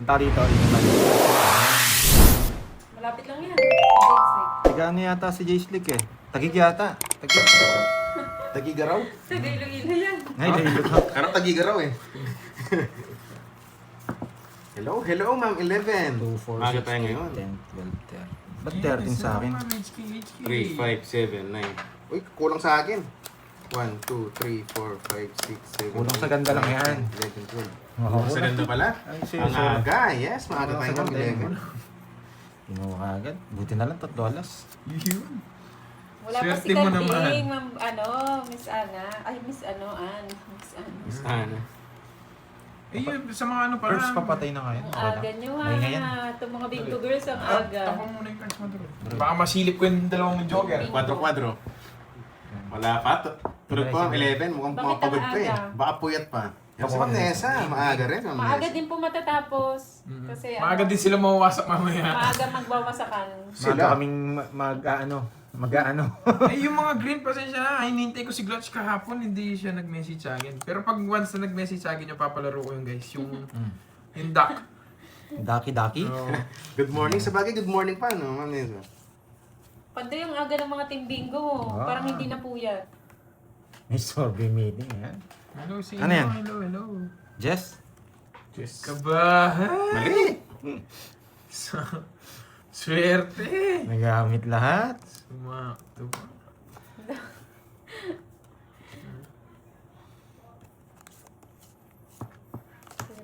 Punta dito. Malapit lang yan. Tiga ano yata si Jay Slick eh. Tagig yata. Tagigaraw? Taga Iloilo yan. Ay, dahil Karang tagigaraw eh. Hello Ma'am 11. 2, 4, Maaga 6, tayo 8, ngayon. 10, 12, 13. Ba't 13 sa akin? 3, 5, 7, 9. Uy, kulang sa akin. 1, 2, 3, 4, 5, 6, 7. Kulang sa ganda lang yan. 11, 12. Kulang sa ganda pala? Ay, Ang aga, yes. Maaga Kulang tayo sa Ma'am ganda 11. Kinuha ka agad. Buti na lang, $3. Yun. Wala pa si Swerte mo naman. Kanding, ma'am, Miss Ana. Ay, Miss Ann. Miss Ann. Sana. Eh yun, sa mga ano pa First papatay na kayo. Ang aga nyo ha. May ngayon. Itong mga bingo girls ang aga. Tapon muna yung cards mo doon. Baka masilip ko yung dalawang joker. Kwadro-kwadro. Wala pa. Tulad po ang 11. Mukhang Bakit ang pumapagod pa eh. aga? Baka puyat pa. Kasi Ma'am Nessa, maaga rin. Ma'am Maaga Nessa. din po matatapos. Kasi Maaga din sila mawawasak mamaya. maaga magbawasakan. Maaga kaming mag-ano. Eh yung mga green, pasensya na. Hinintay ko si Glutch kahapon, hindi siya nag-message sa akin. Pero pag once na nag-message sa akin, yung papalaro ko yung guys. Yung duck. Daki-daki. So, Good morning. Sa bagay, good morning pa, no, Ma'am Nessa? Pando yung aga ng mga team bingo mo. Ah. Parang hindi na puyat. May survey meeting yan. hello, si Ano yan? Hello. Jess? Diyos ka ba? Mali! Swerte! Nagamit lahat. Sumakto ba?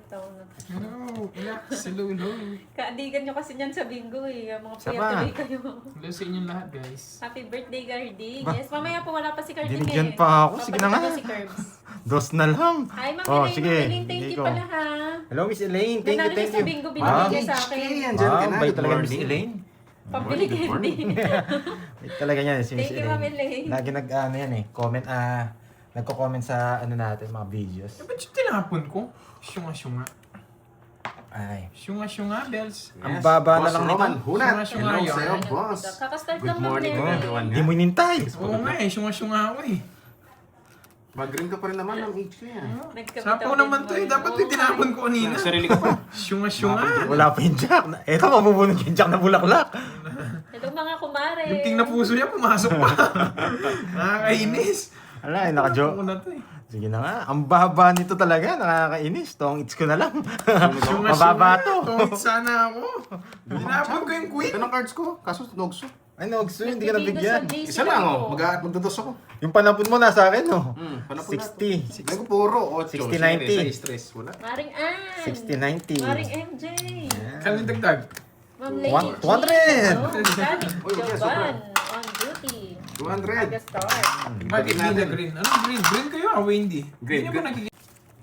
Taon na. Hello, relax. Hello. Kaadigan nyo kasi niyan sa bingo eh. Yung mga Saba. puyat tuloy kayo. Hello sa inyong lahat, guys. Happy birthday, Carding. Ba? Yes, mamaya po wala pa si Carding Binigyan eh. pa ako. Sige na nga. Papalitan ko si Curbs. Dos na lang. Ay, Ma'am Oh, Elaine, sige. Ma'am Elaine, thank Sige you ko. pala ha. Hello, Miss Elaine. Thank you, Nanalo thank siya sa you. bingo, Wow. binigay sa akin. Andyan ka Wow, na. bait Good talaga Miss morning. Elaine. Pabili Good morning. candy. Bait talaga niya si Miss Thank you, Ma'am Elaine. Elaine. Lagi nag-ano yan eh. Comment, nagko-comment sa ano natin, mga videos. Eh, ba't yung tinapon ko? Syunga-syunga. Ay. Syunga-syunga, bells. Ang baba na Boss lang nito. Roman Hunat. Syunga-syunga Hello yun. sa'yo, boss. Kakastart Good lang Ma'am morning, Elaine. everyone. Hindi mo inintay. Oo nga eh, syunga-syunga ako eh. Mag-ring ka pa rin naman ng HK ah. Sapaw naman to eh, dapat yung tinapon ko kanina. Sarili ka pa. Syunga-syunga. Wala pa yung jack. Eto, mabubunog yung jack na bulaklak. Hello mga kumare. Yung ting na puso niya, pumasok pa. Nakakainis. Ala, naka-joke. Ako na to eh. Sige na nga. Ang baba nito talaga. Nakakainis. Tong its ko na lang. Syunga-syunga. Mababa to. Tungit sana ako. Tinapon ko yung queen. Ito ng cards ko. Kaso nogso. Ay, Nogso, hindi ka nabigyan. Isa lang oh. Magdados ako. Yung panapon mo nasa akin, no? Panapon 60. Lagi ko puro. 8. 60-90. Stress. Wala. Maring Ann. 60-90. Maring MJ. Kaling dagdag. Ma'am One- Lady. 200. Oh, Uy, yes, Jovan. On duty. 200. Aga start. Bakit hindi na green? Anong green? Green kayo o hindi? Green, Hindi green. naman nagiging.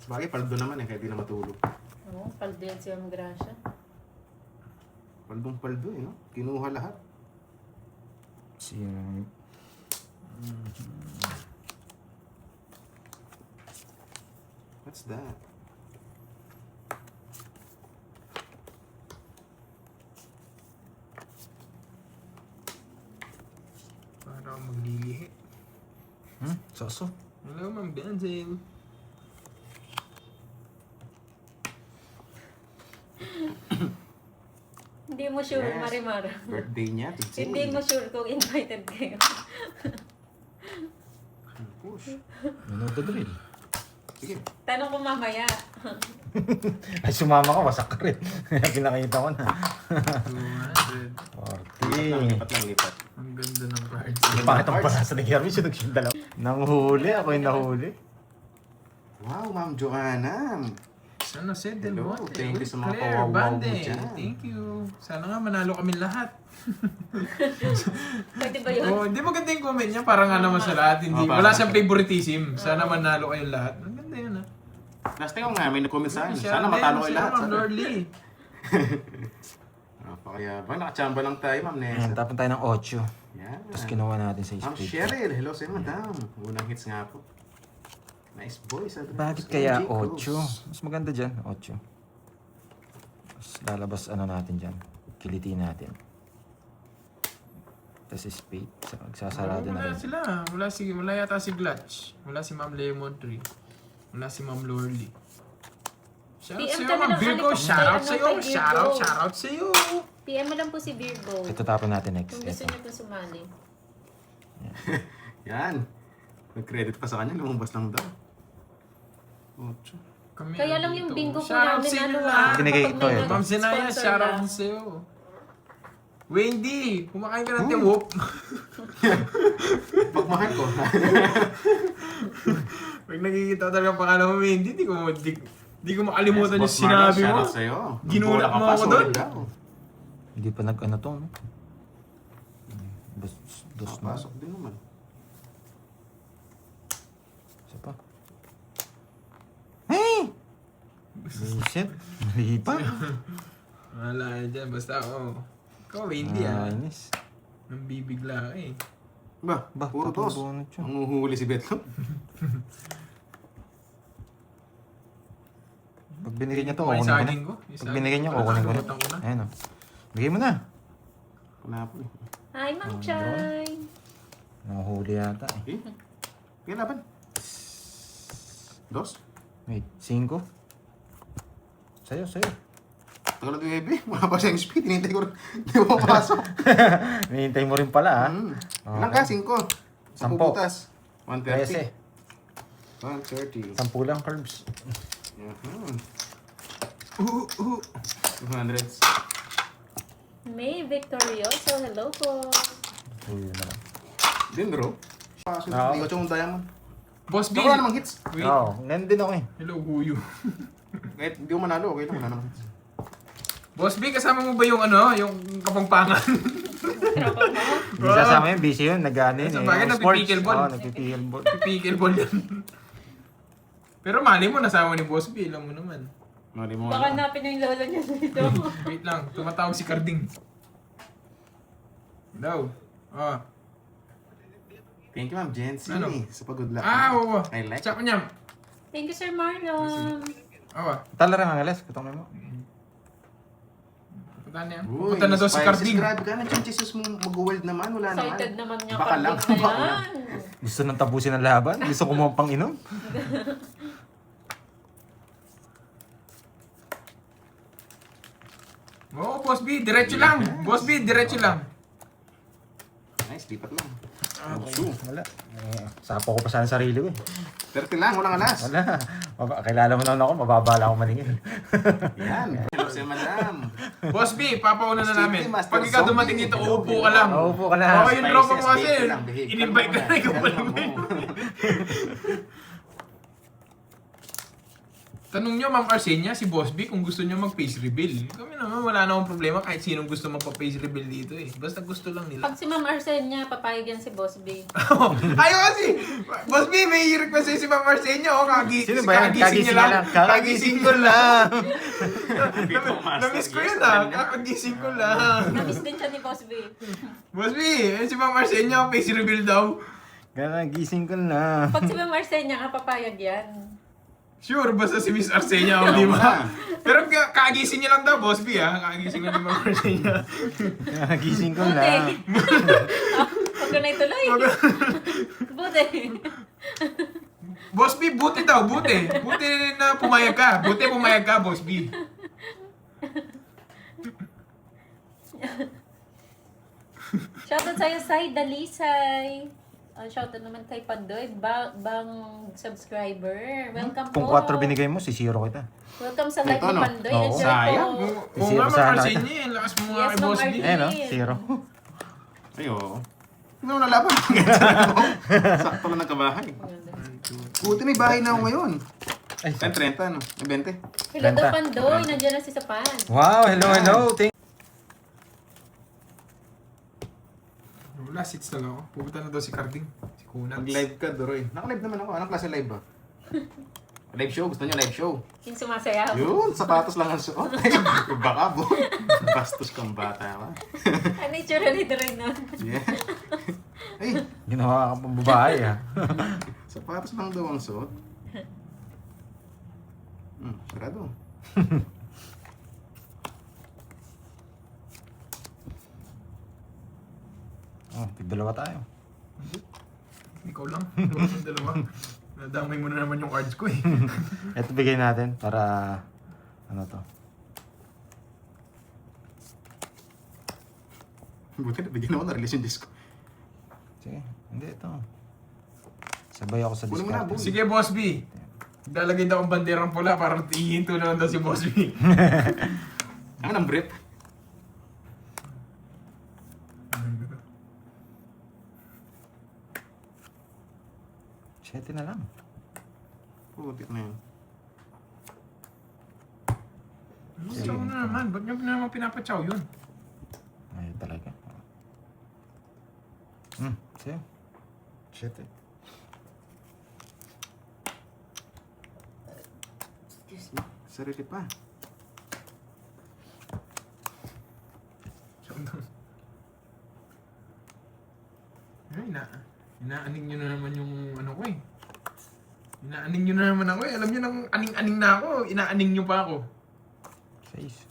Sabagay, paldo naman eh. Kaya di na matulog. Oo, paldo yan siya Gracia. Paldong paldo eh, no? Kinuha lahat. What's that? Para akong maglilihi. Soso. Hello, Ma'am Benzel. Hindi mo sure, Yes. Marimar. Birthday niya. Today. Hindi mo sure kung invited kayo. Push. Ano the drill? Sige. Tanong ko mamaya. Ay, sumama ka, wasak ka rin. Pinakita ko na. 200. 40. Lipat lang, lipat. Ang ganda ng cards. Bakit ang panasa ni Hermes yung nagsunod dalawa? Nanghuli, ako yung nahuli. Wow, Ma'am Joanna. Sana said Del Hello, Monte. thank you Uy, sa mga Claire, kawawaw mo Bande. dyan. Thank you. Sana nga manalo kami lahat. Pwede ba yun? Oh, hindi maganda yung comment niya. Para nga naman sa lahat. Hindi, Oh, parang- wala siyang favoritism. Sana manalo kayong lahat. Ang ganda yun ah. Last time nga, may nag-comment sa akin. Siya Sana din, matalo kayo siya, lahat. Ma'am Sana. Lorly. Kaya ba, nakachamba lang tayo, Ma'am Ayan, Nessa. tapon tayo ng 8. Yan. Tapos kinuha natin sa Ma'am split. Cheryl, hello sa'yo, madam. Unang hits nga po. Nice boys. Bakit kaya 8? Mas maganda dyan, 8. Tapos lalabas ano natin dyan. Kiliti natin. Tapos spade. Magsasarado na Wala rin. sila. Wala yata si Glutch. Wala si Ma'am Lemon Tree. Wala si Ma'am Lorly. Shoutout PM sa'yo, ka na Ma'am lang, Virgo. ano, Shoutout kay sa'yo. Virgo. Shoutout sa'yo. PM mo lang po si Virgo. Ito tapon natin next. Kung gusto Ito. niyo po sumali. Yan. Nag-credit pa sa kanya, lumabas lang daw. 8. Kami Kaya lang nandito. yung bingo po Shoutout namin, sa inyo ano lahat. Binigay kapag ito may eh. Ma'am Zenaya, sponsor shoutout na. din sa'yo. Wendy, kumakain ka ng tiwop. Pagmahal ko. Pag nakikita ko talaga pangalan mo, Wendy, di ko makalimutan yung Boss Marlon, sinabi mo. shoutout sa'yo. Ginulat Bola ka mo pa, ako solid doon. daw. Hindi pa nag-ano to, no? Dos na. Pasok din naman. Isa pa. Hey! Bullshit. Mali pa. Wala ka dyan, basta ikaw, Wendy Inis. Nang bibigla ka eh. Ba, puro tos. bunot yun. Ang huhuli si Betlo. Pag binigay niya to, May kukunin ko na. saging ko. Yung Pag saging binigay niya, ko, kukunin ko na. nakalimutan ko na. Ayan o. Bigay mo na. Wala po eh. Hi, Ma'am Chay. Nakahuli yata eh. Kaya laban. 2. Wait, 5? Sa'yo. Tagal na 9. Wala pa siyang speed. Hinintay ko rin. Hindi mo papasok. Hinihintay mo rin pala, ha? Ilan ka? 5. 10 Sampo. butas. 130. 13. 130. 10 lang, carbs. 200. May Victorioso. Hello po. Uy, na lang. Din bro. Pasok. Oo. Hindi ko yung diamond. Boss B! Saka wala namang hits. Wait. Oo, ngayon din ako eh. Hello, Huyo. Kahit hindi ko manalo, okay lang. Wala namang hits. Boss B, kasama mo ba yung yung kapangpangan? Tropa mo. Hindi sasama yun, busy yun. Nag-ano yun Sa eh. bagay, Sports. nagpipickleball. Oo, nagpipickleball. Pipikil yan. Pero mali mo, nasama ni Boss B. Alam mo naman. Mali mo. Baka hanapin yung lolo niya dito. Wait lang, tumatawag si Carding. Hello. Thank you, Ma'am Jency. Ano? Sa pag-good luck. Oo. I like. Tsaka niya. Thank you, Sir Marlon. Tala rin ang alas. Kutong mo. Punta niya. Uy, Pupunta na daw si spices. Carding. Grabe ka na. Jesus mo mag-world naman. Wala naman. Excited naman niya Baka lang. Carding na yan. Gusto nang tapusin ang laban? Gusto ko mo pang inom? Oo, Boss B, diretso lang. Boss B, diretso lang. Nice, lipat lang. Okay. Wala. Sapo ko pa sana sarili ko eh. 30 lang, walang alas. Wala. Kilala mo naman ako, mababala ako maningin. Yan. Hello si Madam. Boss B, papauna na namin. Master Pag ikaw Zombie. dumating dito, Hello, uupo ka lang. Uupo ka lang. Oo, yung tropa mo kasi. Spices, bacon lang, behave. In-invite ka na, ikaw pa lang. Tanong nyo, Ma'am Arsenia, si Boss B, kung gusto nyo mag-face reveal. Kami naman, wala na akong problema kahit sinong gusto magpa-face reveal dito eh. Basta gusto lang nila. Pag si Ma'am Arsenia, papayag yan si Boss B. Ayaw kasi! Boss B, may request sa'yo si Ma'am Arsenia. O, Sino ba yan? kagising niya lang. Kagising ko lang. Namiss ko yun ah. Kakagising ko lang. Namiss din siya ni Boss B. Boss B, si Ma'am Arsenia, face reveal daw. Kagising ko lang. Pag si Ma'am Arsenia, papayag yan. Sure, basta si Miss Arsenia o di ba? Pero kagising niya lang daw, Boss B ah. Kagising lang ni Ma'am Arsenia. Kagising ko Buti. lang. Huwag ko na ituloy. Buti. Boss B, buti daw, buti. Buti na pumayag ka. Buti pumayag ka, Boss B. Shoutout sa'yo, Sai Dalisay. Shoutout naman kay Pandoy, bang subscriber. Welcome Kung po. 4 binigay mo, sisiro kita. Welcome sa live Ito, ni no? Pandoy. Oo. Enjoy Sayang. po. Oo nga, Ma'am sana Arsenia. eh. Lakas mo nga Yes, kay Ma'am Boss B. Arsenia. Ayan o, 0. Ayo. Hindi mo nalaban. Sakto lang nagkabahay. Buti may bahay na ako ngayon. Ay, 10-30 ano? 20. Hello daw Benta. Pandoy, nandiyan na si Sapan. wow, hello. Wala, sits na lang ako. Pupunta na daw si Carding. Si Kunat. Mag-live ka, Doroy. Naka-live naman ako. Anong klase live ba? Live show. Gusto niyo live show? Yung sumasayaw. Yun, sapatos lang ang suot. Baka bo. Bastos kang bata ka. Ano yung tsura ni Doray nun? Yeah. Ay, Ginawa ka pang babae ha. sapatos lang daw ang suot. Sarado. Oh, tigdalawa tayo. Ikaw lang. Ikaw lang dalawa. Nadamay mo na naman yung cards ko eh. Ito bigay natin para Ano to? Buti na, bigyan ako na-release yung disco. Sige, hindi ito. Sabay ako sa Kunin mo na, discard. boy. Sige, Boss B. Lalagay daw ang banderang pula para ihinto naman daw si Boss B. Ang ng brief. Siyete na lang. Putik na yun. Chow na naman. Ba't nyo naman pinapachow yun? Ayun talaga. Sige. Siyete. Sarili pa. Chow na. Ay, inaaning nyo na naman yung ano ko eh. Inaaning nyo na naman ako eh. Alam nyo nang aning-aning na ako. Inaaning nyo pa ako. 6.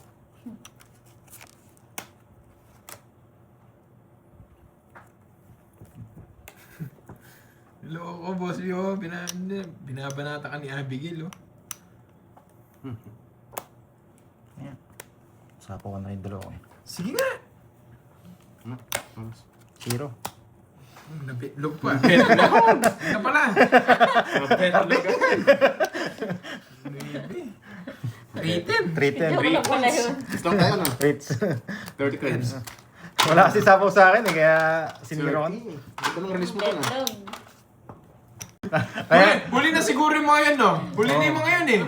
Loko, Boss B, oh. Binabanata ka ni Abigail, oh. Ayan. Sapo ko na yung dalawa ko. Sige nga! Ano? Vamos. 0. Nabitlog pa. Betlog! Ano pala? Betlog. Rated. 310. Joke lang pala yun. Stop tayo, no? Rates. 30 coins. Wala kasi sapo sa akin eh, kaya siniro ko. Ito nang release mo ko na. Betlog. Huli na siguro yung mga yan, no? Huli na yung mga yan, eh.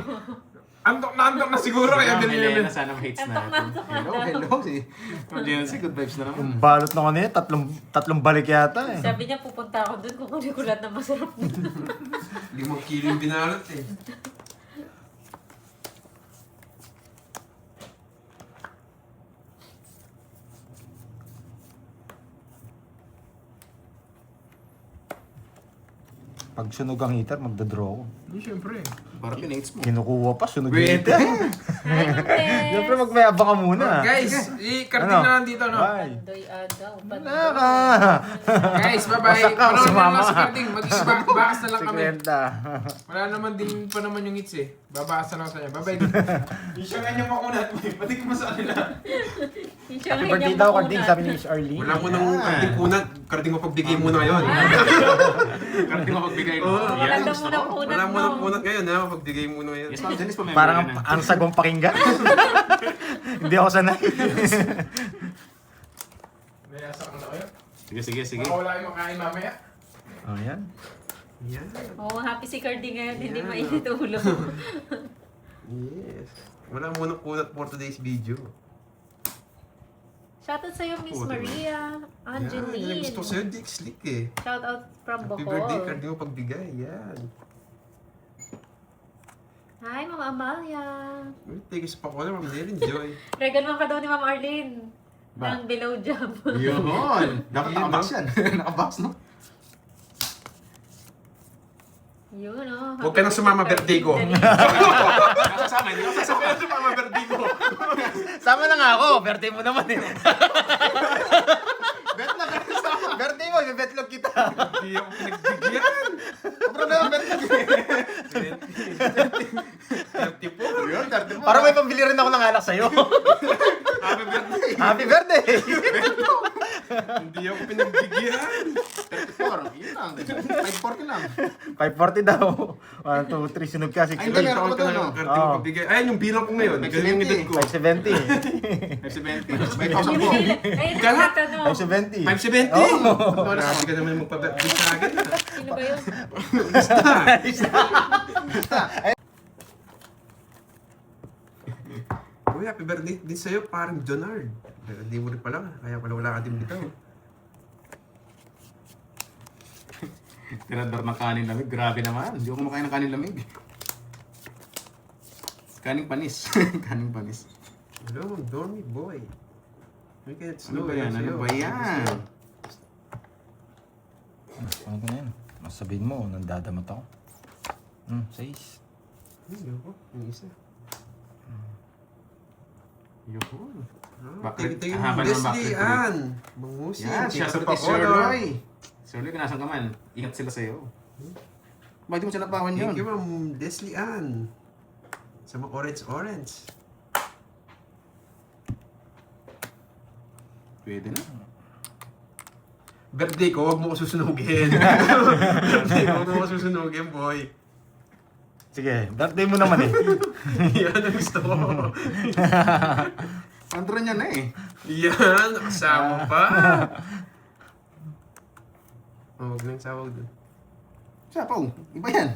Antok na siguro, kaya binili Helena, namin. sana hates Antok na, natin. antok na Hello, daw. hello. Si Jency, good vibes na naman. Yung balot na kanina, tatlong balik yata eh. Sabi niya pupunta ako dun kung kunin ko lahat na masarap dun. 5 kilo yung binalot, eh. Pag sunog ang heater, magdadraw ko. Hindi, syempre. Para pinates mo. Kinukuha pa, sunog yung Wait. heater. Ay, Mabes. Siyempre magmayabang ka muna. Guys, i-kartin Ano? na lang dito, no? Bye. Pandoy adaw. Wala ka. Guys, bye-bye. Wasak ka, Panood na sumama lang si ka. Karting. Mag-bakas na lang kami. 50. Wala naman din pa naman yung hits, eh. Babakas na lang sa kanya. Bye-bye. Isyo nga niyo makunat. Pati ko mo sa kanila. Happy birthday daw, Karding, sabi ni Miss Arlene. Wala mo nang karting kunat. Karting mo pagbigay muna ngayon. Karting mo pagbigay mo. Oo. Wala daw mo ng kunat, Wala mo nang no? kunat ngayon, ha? Pagbigay muna ngayon. Yes, ma'am. Janice, pa-member Parang ka na. ang sagong pakinggan. Hindi ako sanay. May asak na kayo. Sige. Baka wala kayong makain mamaya. Oh, yan. Yan. Oo, happy si Cardi ngayon. Hindi Yeah. mainit ulo. Yes. Wala mo nang kunat for today's video. Shoutout sa'yo, Miss Oo, Maria. Yan, yan Angeline. ang gusto ko sa'yo, Dick Slick, eh. Shoutout from Happy birthday, Bohol. karting mo pagbigay. Yan. Hi, Mama Amalia. Uy, take sa pakola, Ma'am Nilin, Joy. Regal ka daw ni Mama Arlene. Ba? Ng below job. Yun. Dapat Yun, nakabox yan. Nakabox, no? Yun, oh. Huwag ka nang sumama, birthday ko. Kasasama, hindi ako sasama. Kaya sumama, birthday ko. Sama na nga ako. Birthday mo naman eh. Bet na, bet na sama. Birthday mo, betlog kita. Hindi ako pinagbigyan. Bro na, bet na. 34. Yun, 34. Para may pambili rin ako ng alak sa'yo. Happy birthday. Happy birthday! Hindi ako pinagbigyan. 34. Yun lang. 540 lang. 540 daw. 1, 2, 3, sunog ka. 6, Ay, hindi, meron Taon pa ka doon, na no? karting mo Oo. pagbigay. Ayan yung bilang ko ngayon. Ganyan yung edad ko. 570. 570. May 1,000 po. Ay, Kala? nagtatanong. 570. 570. Oh. Grabe ka naman magpabirthday sa akin. Sino ba yun? Uy, happy birthday din sa'yo, parang Jonard. Hindi mo rin pala. Kaya pala wala ka din dito. Tirador ng kanin lamig. Grabe naman. Hindi ako kumakain ng kanin lamig. Kaning panis. Kaning panis. Hello, Dormy boy. Look at Ano ba yan? Ano ba yan? Ano ko na yan? Masabihin mo, nandadamat ako. 6. Ayoko, yung isa. Yun. Bakit? Bakit? Haba naman Leslie bakit? Ann. Mangusin. Yan, siya sa Sir Roy. Sir Roy, kung nasan ka man, ingat sila sa'yo. Bakit di mo siya napawan yun? Thank you, Ma'am Leslie Ann. Sa mga orange. Pwede na. Birthday ko, huwag mo ko susunugin. Birthday ko, huwag mo ko susunugin, boy. Sige, birthday mo naman eh. Yan ang gusto ko. Andro niya na eh. Yan, nakasama pa. Oh, huwag nang sawag dun. Sapaw, iba yan.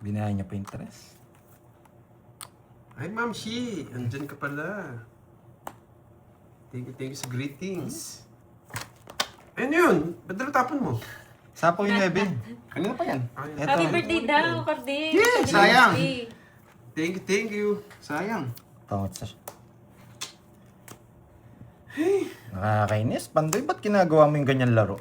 Binayan niya Pinterest. Ay, Ma'am Shi, andyan ka pala. Thank you sa greetings. Ayun yun, ba't tapon mo? Sapo yung 9. Kanina pa yan. Ay, Eto. Happy birthday daw, Carding. Yes, sayang. Thank you. Sayang. Tangot sa siya. Nakakainis. Pandoy, ba't ginagawa mo yung ganyan laro?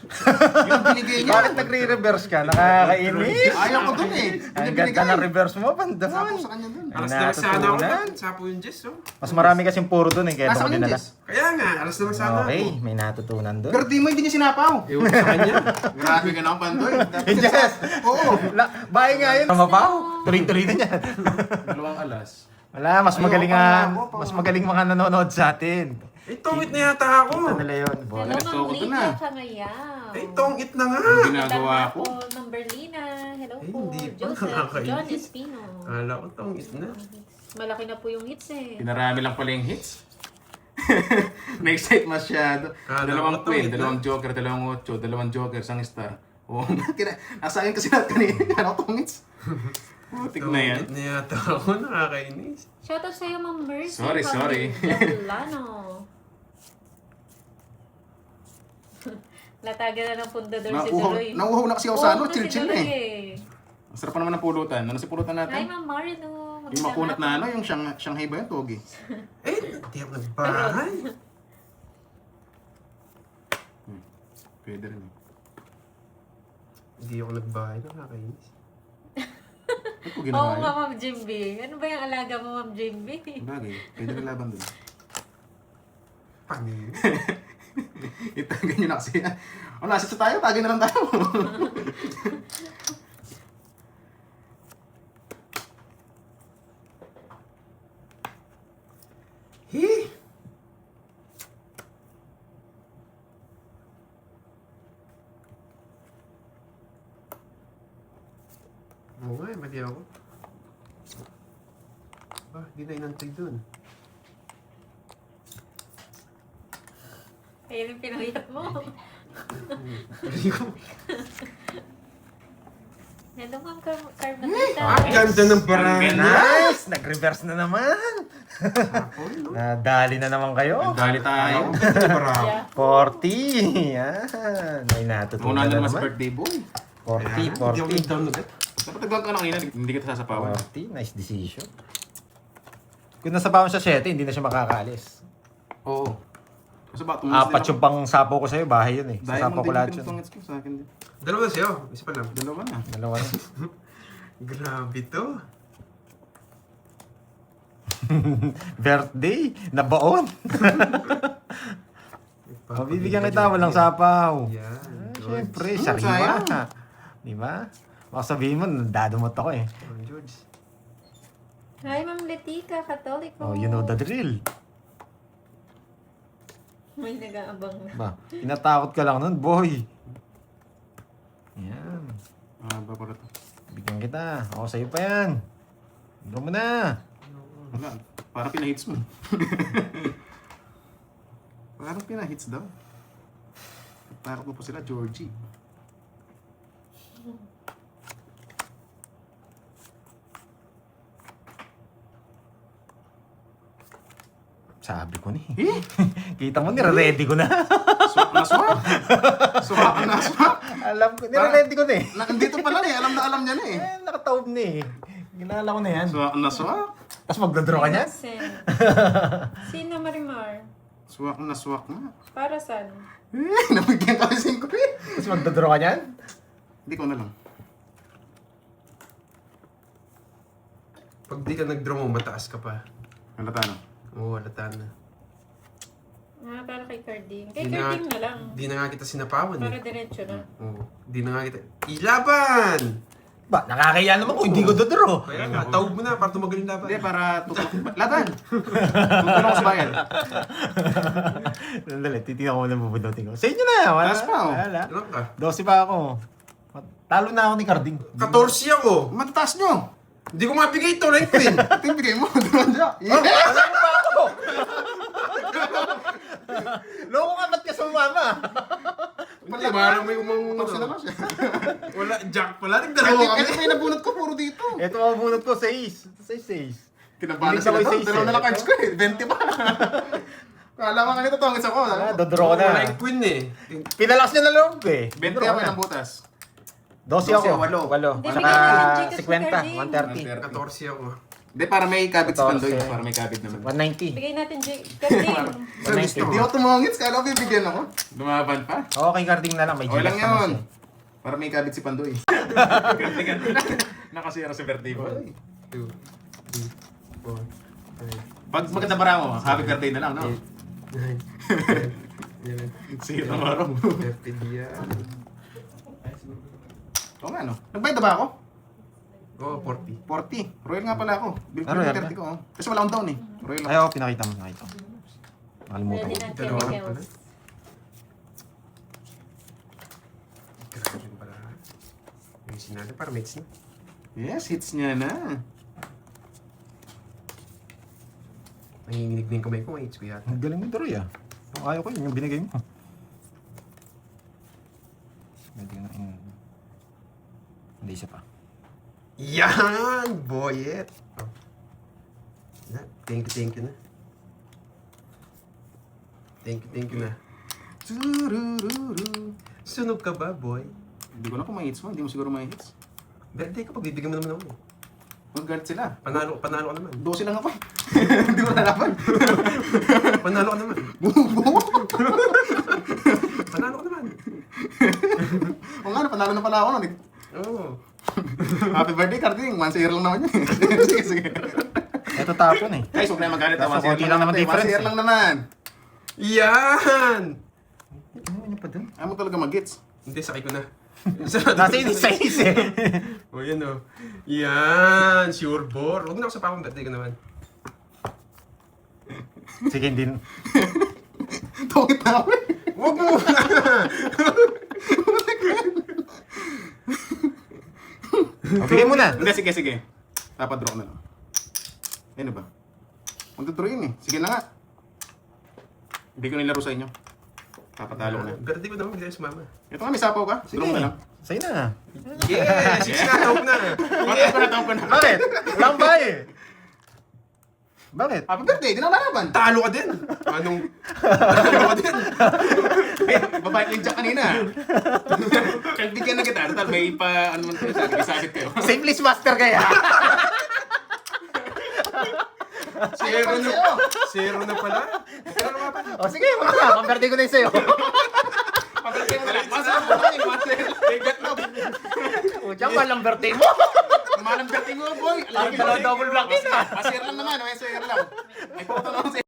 Yung binigay niya. Bakit nagre-reverse ka? Nakakainis. Ayaw ko dun eh. Ang ganda ng reverse mo, Sapaw Pandoy. sa kanya dun. Ay, Aras na lang sana ako. natutunan. Sapo yung Jess, oh. Mas marami kasing puro dun eh, kaya Nasa doon ko kanya, dinala. Jess. Kaya nga, aras na lang sana Okay, ako. may natutunan dun. Birthday mo, hindi niya sinapaw. Ewan ko sa kanya. Grabe ka na, Pandoy. Yes! Oo. Bahay nga yun. Mabaw. Tuloy-tuloy na yan. Dalawang alas. Wala, mas Ayaw, magaling pang nga, labo, pang mas magaling mga nanonood sa atin. Eh, tongit na yata ako. Kita nila yun, boy. Hello, Ito, Ma'am ito na. Lydia Kangayaw. Eh, tongit na nga. Ang ginagawa ko. po ng Berlina. Hello Eh, po, hindi pa. Joseph. Nakakainis. John Espino. Kala ko tongit na. Malaki na po yung hits eh. Pinarami lang pala yung hits. Na-excite masyado. Kala Dalawang ko queen, tongit na. dalawang joker, dalawang ocho, dalawang joker, isang star. Oo, nasa akin kasi lahat kanina. Ano tong hits? Putik na yan. Tongit na yata ako. Nakakainis. Shoutout sa'yo, Ma'am Mercy. Sorry. Jablano. Latagan na ng pundador si Duroy. Nauuhaw na kasi ako sa ano, Oo, si chill-chill Duroy eh. Ang sarap pa naman ng pulutan. Ano si pulutan Hi, natin? Ma'am Marino. Yung makunat na ano, yung Shanghai ba yun, Togi? Eh, di ako nagbahay. Pwede rin eh. Hindi ako nagbahay. Nakakainis. Ano ko Oo ginawa nga, yun? Ma'am Jimby. Ano ba yung alaga mo, Ma'am Jimby? Bagay, pwede rin laban dun. Pangin. Itagan nyo na kasi. O, nasa tayo, tagay na lang tayo. Hi! Oo nga, mali ako. Di na inantay dun. Ayun yung pinahiyap mo. Hello, Ma'am Carmelita. Ang ganda ng paraan. Nice! Nag-reverse na naman. Hapon, no? Nadali na naman kayo. Dali tayo. Ang ganda ng paraan. Yeah. 40. Yan. May natutunan Una na naman sa naman. birthday boy. 40, Hindi ako 40. nag-down agad. Dapat nagawag ka na kanina, hindi kita sasapawan. 40, nice decision. Kung nasabawan siya 7, hindi na siya makakaalis. Oo. Kasi ba, tumas Apat yung pang sapo ko sa'yo, bahay yun eh. Dahil Sasapo mo ko din lahat yung yun. pinutungits ko sa akin din. Dalawa sa'yo. Isa pa lang. Dalawa na. Dalawa na. Grabe to. Birthday, nabaon. Mabibigyan kita, walang sapaw. Yan. Siyempre, sayang. sariwa. Di ba? Baka sabihin mo, dadumot ako eh. George. Hi, Ma'am Letica, Katoliko. Oh, you know the drill. May nag-aabang na. Ba, inatakot ka lang nun, boy. Yan. Ba pala to. Bigyan kita. Ako sa'yo pa yan. Bigyan mo na. Wala. Parang pinahits mo. Parang pinahits daw. Takot mo po sila, Georgie. Sabi ko ni. Kita mo, nire-ready ko na. Swak na swak. Swak na swak. Alam ko, nire-ready ko na eh. Nandito pala eh. Alam na alam niya na eh. Nakataob na eh. Ginala ko na yan. Swak na swak. Tapos magdodraw ka niyan? Innocent. Sino, Marimar? Swak na swak na. Para saan? Nabigyan ka rin ko eh. Tapos magdodraw ka niyan? Hindi ko na lang. Pag di ka nag-draw mo, mataas ka pa. Halata na. Oo, halata na. Ah, para kay Carding. Kay Di na, Carding na lang. di na nga kita sinapawan Para eh. diretso na. Oo, di na nga kita. Ilaban! Ba, nakakaya naman kung hindi ko dodoro. Kaya nga, tawag mo na para tumagal yung laban. Hindi, para tutulong. Laban! Tutulong ko sa bayan. Dali, titignan ko muna bubunutin ko. Sa inyo na, wala. Taas pa, oh. Wala. Ilan ka? 12 pa ako. Talo na ako ni Carding. 14 ako. Matataas nyo! Hindi ko mabigay ito, like queen. Ito yung bigay mo. Doon dyan. Wala mo pa ako! Loko ka, ba't ka sumama? Hindi, parang may umang... Tapos na siya. Wala, jack pala. Nagdalawa kami. Kasi may nabunot ko, puro dito. Ito ang bunot ko, 6. Ito 6. Kinabahan Bilis sila ako to. yung Dalawa na lang cards ko eh. 20 pa. Kala ko ganito to. Ang isa ko. Wala, dodoro ko Wala na. yung queen eh. Pinalakas niya na loob eh. 20 Dodoro ako na. ng butas. 12 ako. 8. 8. Hindi, Saka bigyan natin yung Gcash 50, 130. 14 ako. Hindi, para may kabit si 14. Pandoy. Para may kabit naman. 190. Bigay natin, Carding. Sir, hindi ako tumangits. Kala ko bibigyan ako. Lumaban pa. Okay, Carding na lang. May Okay lang Gcash naman yun. siya. Para may kabit si Pandoy. Ganti-ganti na. Nakasira si Vertigo. 2, 3, 4, Pag maganda para mo, happy birthday na lang, no? 5, 9, 10, 11, Sira maro. 30 diyan. Oo nga, no? Nagbayad na ba ako? Oh, 40. 40. Royal nga pala ako. Bill Ah, Royal 30 ko. Oh. Kasi wala akong down eh. Royal Ay, ako. ako, pinakita mo. Nakalimutan Pwede ko. natin Dalawa yung pala. Hills. Grabe yun pala. May sinali para mates na. Yes, hits niya na. Nanginginig na yung kamay ko, mates ko yata. Ang galing mo, Doroy ah. Yung ayaw ko yun, yung binigay mo. Pwede ka na hindi siya pa. Yan! Boyet! Oh. Na, thank you na. Thank you na. Turururu. Sunog ka ba, boy? Hindi ko na kung may hits mo. Hindi mo siguro may hits. Birthday ka, pagbibigyan mo naman ako. Mag-guard sila. Panalo ka naman. 12 lang ako. Hindi ko nalaban. Panalo ka naman. Panalo ka naman. O nga, panalo na pala ako nun. Oo. Happy birthday, Carding. 1-0 lang naman yun. Sige, sige. Ito tapon eh. Guys, huwag na magalit. Kaso 1-0 konti lang naman difference, 1-0 lang naman. Yan! Ano niya pa dun? Ayaw mo talaga mag-gets. Hindi, sakay ko na. Nasa yung 6 eh. O, yan o. Yan! Sure bore. Huwag na ako sa papang birthday ko naman. Sige, hindi. Tungit na ako eh. Huwag mo! Bigay mo na. Hindi, sige, sige. Papadraw ko na lang. Ano ba? Magdodro yun eh. Sige na nga. Hindi ko nilaro sa inyo. Papatalo ko na. Birthday ko naman, hindi tayo sumama. Ito nga, may sapaw ka. Sige. Draw mo na lang. Sa'yo na. Yes! Yes! Tawag na! Tawag ko na. Bakit? Walang ba eh. Bakit? Happy birthday, di na lalaban. Talo ka din! Anong... Talo ka din! Eh, babae ko yung jack kanina. Bigyan na kita. Total, may pa, ano man kayo, sabit kayo. Simplest master kaya. Zero na pala. Zero nga pala. O sige, wala na. Pamberte ko na yung sa'yo. Pagkakita mo na lang. Masa mo na yung bigat na. O, diyan pa lang birthday mo. Malang birthday mo, boy. Double block yun ah. Masir lang naman, may sir lang. Ay, puto naman sa'yo.